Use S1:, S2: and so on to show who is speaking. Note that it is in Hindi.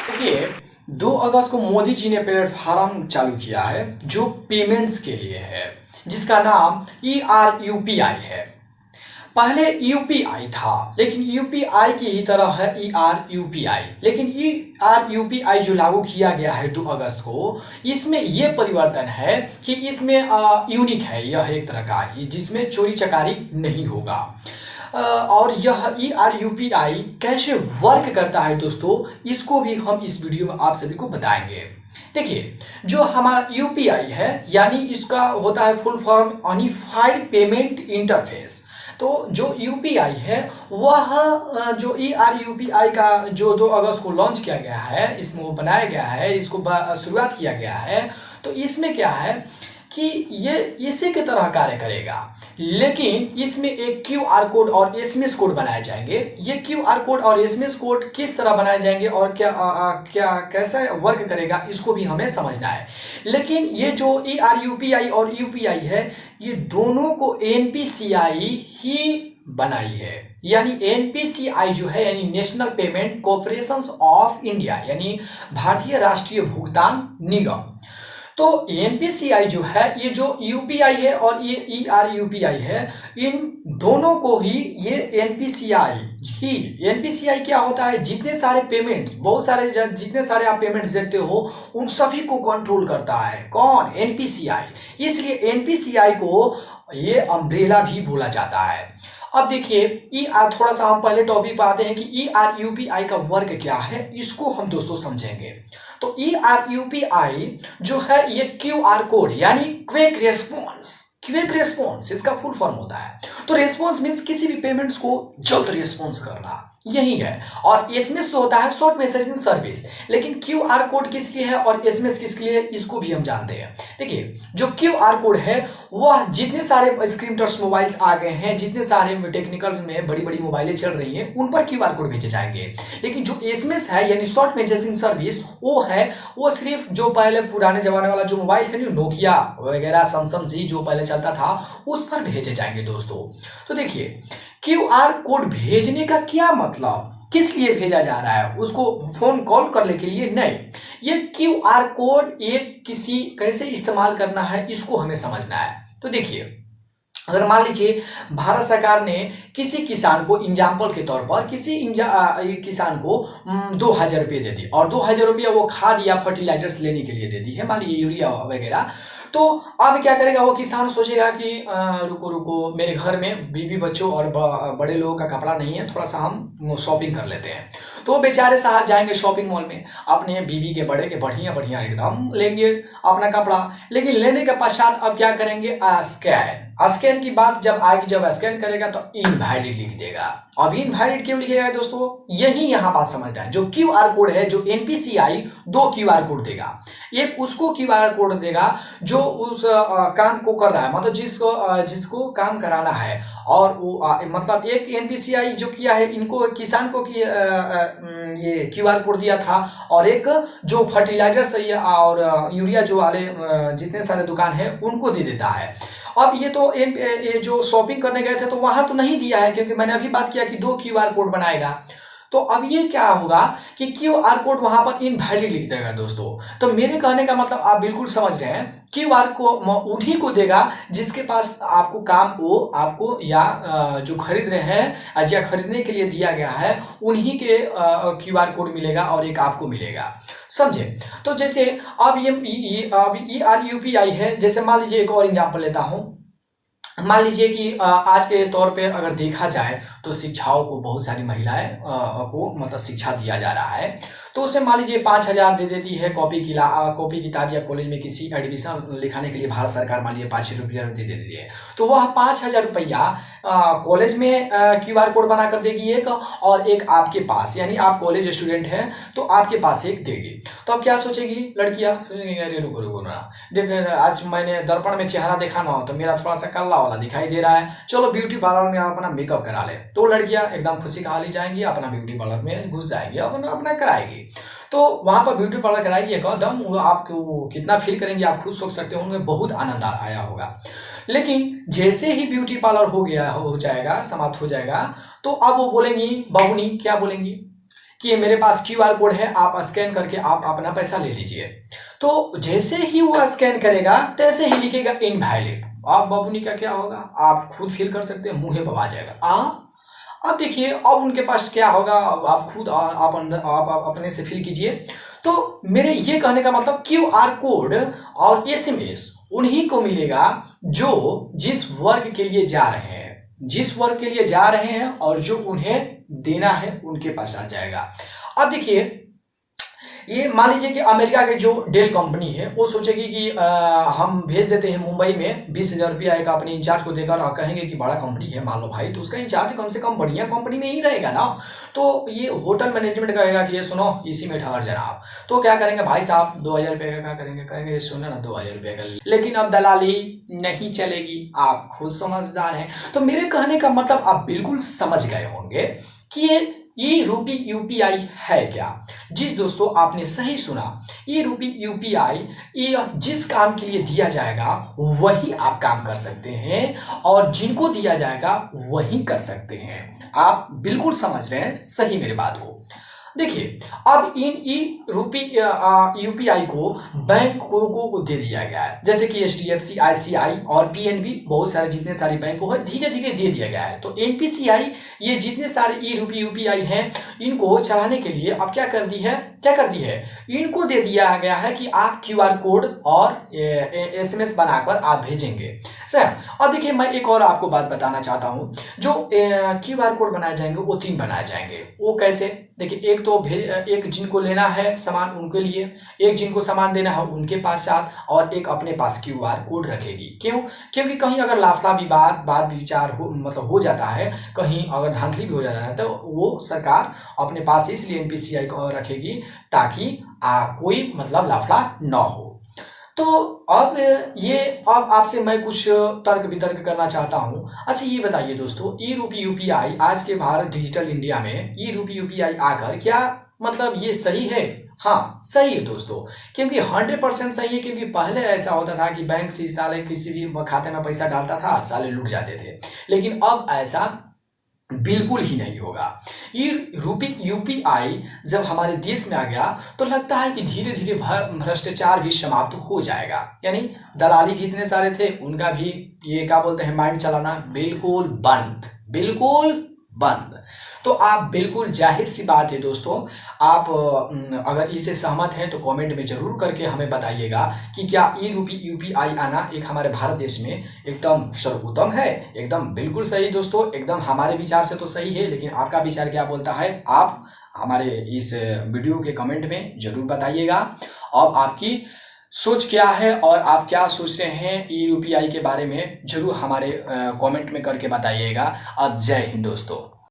S1: देखिए, 2 अगस्त को मोदी जी ने प्लेटफॉर्म चालू किया है जो पेमेंट्स के लिए है, जिसका नाम ERUPI है। पहले यूपीआई था, लेकिन यूपीआई की ही तरह है ERUPI। लेकिन ERUPI जो लागू किया गया है 2 अगस्त को, इसमें यह परिवर्तन है कि इसमें यूनिक है, यह एक तरह का जिसमें चोरी चकारी नहीं होगा। और यह ERUPI कैसे वर्क करता है दोस्तों, इसको भी हम इस वीडियो में आप सभी को बताएंगे। देखिए, जो हमारा यूपीआई है, यानी इसका होता है full form unified payment interface. तो जो यूपीआई है वह जो ERUPI का जो 2 अगस्त को लॉन्च किया गया है, इसमें बनाया गया है, इसको शुरुआत किया गया है। तो इसमें क्या है कि ये इसी की तरह कार्य करेगा, लेकिन इसमें एक QR कोड और SMS कोड बनाए जाएंगे। ये QR कोड और SMS कोड किस तरह बनाए जाएंगे और क्या कैसा वर्क करेगा, इसको भी हमें समझना है। लेकिन ये जो ERUPI और UPI है, ये दोनों को NPCI ही बनाई है। यानी NPCI जो है, यानी national payment corporation of India, यानी भारतीय राष्ट्रीय भुगतान निगम। तो NPCI जो है, ये जो UPI है और ये ERUPI है, इन दोनों को ही ये NPCI क्या होता है, जितने सारे पेमेंट्स, बहुत सारे जितने सारे आप पेमेंट्स देखते हो, उन सभी को कंट्रोल करता है। कौन? NPCI। इसलिए NPCI को ये अम्ब्रेला भी बोला जाता है। अब देखिए, थोड़ा सा हम पहले टॉपिक पे आते हैं कि ERUPI का वर्क क्या है, इसको हम दोस्तों समझेंगे। तो ERUPI जो है, ये QR कोड यानी क्विक रेस्पॉन्स इसका फुल फॉर्म होता है। तो रेस्पॉन्स मीन्स किसी भी पेमेंट्स को जल्द रेस्पॉन्स करना, यही है। और SMS तो होता है शॉर्ट मैसेजिंग सर्विस। लेकिन QR कोड किस लिए है और SMS किसके लिए, इसको भी हम जानते हैं। देखिए, जो QR कोड है वह जितने सारे स्क्रीन टच मोबाइल्स आ गए हैं, जितने सारे टेक्निकल में बड़ी बड़ी मोबाइलें चल रही हैं, उन पर QR कोड भेजे जाएंगे। लेकिन जो SMS है, यानी शॉर्ट मैसेजिंग सर्विस, वो सिर्फ जो पहले पुराने जमाने वाला जो मोबाइल है, नोकिया वगैरह, सैमसंग जी जो पहले चलता था, उस पर भेजे जाएंगे दोस्तों। तो देखिए, QR कोड भेजने का क्या मतलब, किस लिए भेजा जा रहा है, उसको फोन कॉल करने के लिए नहीं। ये QR कोड एक किसी कैसे इस्तेमाल करना है, इसको हमें समझना है। तो देखिए, अगर मान लीजिए भारत सरकार ने किसी किसान को एग्जाम्पल के तौर पर किसान को 2000 रुपये दे दी, और 2000 रुपया वो खाद या फर्टिलाइजर्स लेने के लिए दे दी है, मान लीजिए यूरिया वगैरह। तो अब क्या करेगा वो किसान, सोचेगा कि रुको मेरे घर में बीवी बच्चों और बड़े लोगों का कपड़ा नहीं है, थोड़ा सा हम शॉपिंग कर लेते हैं। तो बेचारे साहब जाएंगे शॉपिंग मॉल में, अपने बीवी के बड़े के बढ़िया बढ़िया एकदम लेंगे अपना कपड़ा। लेकिन लेने के पश्चात अब क्या करेंगे, स्कैन की बात जब आएगी, जब स्कैन करेगा तो इनवैलिड लिख देगा। अब इनवैलिड क्यों लिखेगा दोस्तों, यही यहाँ बात समझना है। जो QR कोड है, जो NPCI 2 QR कोड देगा। एक उसको QR कोड देगा जो उस काम को कर रहा है, मतलब जिसको काम कराना है, और वो मतलब एक NPCI जो किया है, इनको किसान को ये QR कोड दिया था, और एक जो फर्टिलाइजर्स और यूरिया जो वाले जितने सारे दुकान है, उनको दे देता है। अब ये तो ये जो शॉपिंग करने गए थे तो वहां तो नहीं दिया है, क्योंकि मैंने अभी बात किया कि 2 QR कोड बनाएगा। तो अब ये क्या होगा कि QR कोड वहां पर इनवैलिड लिख देगा दोस्तों। तो मेरे कहने का मतलब आप बिल्कुल समझ रहे हैं, QR को उन्हीं को देगा जिसके पास आपको काम हो, आपको या जो खरीद रहे हैं या खरीदने के लिए दिया गया है, उन्हीं के QR कोड मिलेगा और एक आपको मिलेगा, समझे। तो जैसे अब ये ERUPI है, जैसे मान लीजिए एक और एग्जाम्पल लेता हूँ। मान लीजिए कि आज के तौर पे अगर देखा जाए तो शिक्षाओं को बहुत सारी महिलाएं को मतलब शिक्षा दिया जा रहा है। तो उसे मान लीजिए 5000 दे देती है कॉपी किताब, या कॉलेज में किसी एडमिशन लिखाने के लिए भारत सरकार मान लीजिए 5 रुपया दे देती है। तो वह 5000 रुपया कॉलेज में QR कोड बना कर देगी एक, और एक आपके पास, यानी आप कॉलेज स्टूडेंट हैं तो आपके पास एक देगी। तो अब क्या सोचेगी लड़कियां, अरे रुको ना, देख आज मैंने दर्पण में चेहरा देखा ना तो मेरा थोड़ा सा कल्ला वाला दिखाई दे रहा है, चलो ब्यूटी पार्लर में अपना मेकअप करा ले। तो लड़कियां एकदम खुशी खा ली जाएंगी, अपना ब्यूटी पार्लर में घुस जाएंगी, अपना कराएगी। कराएगी। तो वहाँ पर ब्यूटी पार्लर कराएगी एकदम, वो आपको कितना फील करेंगे आप खुद सोच सकते हो, उनमें बहुत आनंद आया होगा। लेकिन जैसे ही ब्यूटी पार्लर हो जाएगा, समाप्त हो जाएगा, तो अब वो बोलेंगी बहुनी, क्या बोलेंगी कि मेरे पास QR कोड है, आप स्कैन करके आप अपना पैसा ले लीजिए। तो जैसे ही वो स्कैन करेगा तैसे ही लिखेगा इनवैलिड। आप बबुनी का क्या होगा आप खुद फील कर सकते हैं, मुंह पे आ जाएगा। अब देखिए अब उनके पास क्या होगा, आप खुद आप अपने से फील कीजिए। तो मेरे ये कहने का मतलब QR कोड और SMS उन्हीं को मिलेगा जो जिस वर्ग के लिए जा रहे हैं, जिस वर्ग के लिए जा रहे हैं और जो उन्हें देना है उनके पास आ जाएगा। अब देखिए ये मान लीजिए कि अमेरिका के जो डेल कंपनी है वो सोचेगी कि हम भेज देते हैं मुंबई में 20,000 रुपया एक अपने इंचार्ज को देकर और कहेंगे कि बड़ा कंपनी है मान लो भाई, तो उसका इंचार्ज कम से कम बढ़िया कंपनी में ही रहेगा ना। तो ये होटल मैनेजमेंट कहेगा कि ये सुनो इसी में ठहर जाना आप। तो क्या करेंगे भाई साहब 2,000 रुपये का क्या करेंगे, कहेंगे सुनो ना 2,000 रुपये का। लेकिन अब दलाली नहीं चलेगी, आप खुद समझदार हैं। तो मेरे कहने का मतलब आप बिल्कुल समझ गए होंगे कि ये ई-रूपी है क्या। जी दोस्तों आपने सही सुना, ई-रूपी ये जिस काम के लिए दिया जाएगा वही आप काम कर सकते हैं और जिनको दिया जाएगा वही कर सकते हैं। आप बिल्कुल समझ रहे हैं, सही मेरी बात को। देखिए अब इन ई-रूपी UPI को बैंक को दे दिया गया है, जैसे कि HDFC, ICI और PNB, बहुत सारे जितने सारे बैंक है धीरे धीरे दे दिया गया है। तो NPCI ये जितने सारे ई-रूपी UPI हैं इनको चलाने के लिए अब क्या कर दी है, इनको दे दिया गया है कि आप QR कोड और SMS बनाकर आप भेजेंगे सर। अब देखिए मैं एक और आपको बात बताना चाहता हूँ, जो QR कोड बनाए जाएंगे वो 3 बनाए जाएंगे। वो कैसे, देखिए एक तो एक जिनको लेना है सामान उनके लिए, एक जिनको सामान देना है उनके पास साथ, और एक अपने पास QR कोड रखेगी। क्यों, क्योंकि कहीं अगर लाफड़ा विवाद बात विचार हो जाता है, कहीं अगर धांधली भी हो जाता है, तो वो सरकार अपने पास इसलिए NPCI को रखेगी ताकि कोई लाफड़ा न हो। तो अब आपसे मैं कुछ तर्क वितर्क करना चाहता हूं। अच्छा ये बताइए दोस्तों, ई-रूपी UPI आज के भारत डिजिटल इंडिया में ई-रूपी UPI आकर क्या ये सही है? हाँ सही है दोस्तों, क्योंकि 100% सही है। क्योंकि पहले ऐसा होता था कि बैंक से साले किसी भी खाते में पैसा डालता था, साले लूट जाते थे, लेकिन अब ऐसा बिल्कुल ही नहीं होगा। ई-रूपी UPI जब हमारे देश में आ गया तो लगता है कि धीरे धीरे भ्रष्टाचार भी समाप्त हो जाएगा। यानी दलाली जितने सारे थे उनका भी ये क्या बोलते हैं माइंड चलाना बिल्कुल बंद। तो आप बिल्कुल जाहिर सी बात है दोस्तों, आप अगर इससे सहमत हैं तो कमेंट में जरूर करके हमें बताइएगा कि क्या ई-रूपी UPI आना एक हमारे भारत देश में एकदम सर्वोत्तम है। एकदम बिल्कुल सही दोस्तों, एकदम हमारे विचार से तो सही है, लेकिन आपका विचार क्या बोलता है आप हमारे इस वीडियो के कमेंट में जरूर बताइएगा। और आपकी सोच क्या है और आप क्या सोच रहे हैं ई-रूपी के बारे में, जरूर हमारे कमेंट में करके बताइएगा। अब जय हिंद दोस्तों।